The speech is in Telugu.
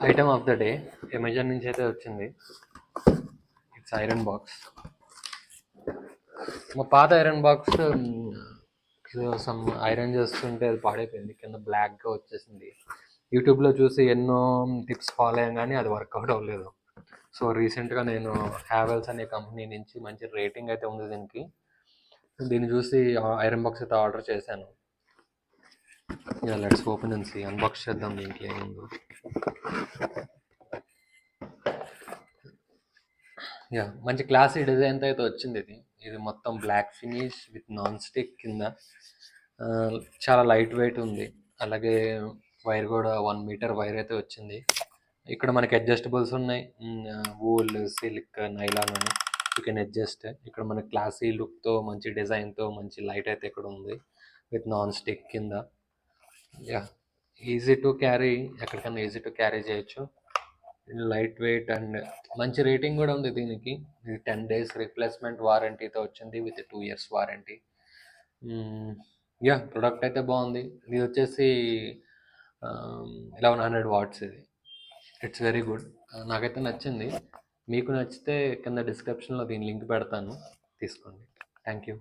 Item of the day Amazon నుంచి అయితే వచ్చింది. It's iron box. మా పాత ఐరన్ బాక్స్ సమ్ ఐరన్ చేస్తుంటే అది పాడైపోయింది, కింద బ్లాక్గా వచ్చేసింది. యూట్యూబ్లో చూసి ఎన్నో టిప్స్ ఫాలో అయ్యాం కానీ అది వర్కౌట్ అవ్వలేదు. సో రీసెంట్గా నేను హ్యావెల్స్ అనే కంపెనీ నుంచి మంచి రేటింగ్ అయితే ఉంది దీనికి. దీన్ని చూసి ఐరన్ బాక్స్ అయితే ఆర్డర్ చేశాను. Yeah, let's open and see. Unbox చేద్దాం దీంట్లో ఏముందో. యా, మంచి క్లాసీ డిజైన్తో అయితే వచ్చింది ఇది. ఇది మొత్తం black finish with non stick కింద. చాలా లైట్ వెయిట్ ఉంది. అలాగే వైర్ కూడా 1 మీటర్ వైర్ అయితే వచ్చింది. ఇక్కడ మనకి అడ్జస్టబుల్స్ ఉన్నాయి. వూల్, సిల్క్, నైలాన్ అని యూ కెన్ అడ్జస్ట్. ఇక్కడ మనకి క్లాసీ లుక్తో మంచి డిజైన్తో మంచి లైట్ అయితే ఇక్కడ ఉంది విత్ నాన్ స్టిక్ కింద. యా, ఈజీ టు క్యారీ, ఎక్కడికైనా ఈజీ టు క్యారీ చేయొచ్చు. లైట్ వెయిట్ అండ్ మంచి రేటింగ్ కూడా ఉంది దీనికి. ఇది 10 days రిప్లేస్మెంట్ వారంటీతో వచ్చింది with 2 years warranty. Yeah, product అయితే బాగుంది. ఇది వచ్చేసి 1100 watts. ఇది ఇట్స్ వెరీ గుడ్. నాకైతే నచ్చింది. మీకు నచ్చితే కింద డిస్క్రిప్షన్లో దీని లింక్ పెడతాను, తీసుకోండి. Thank you.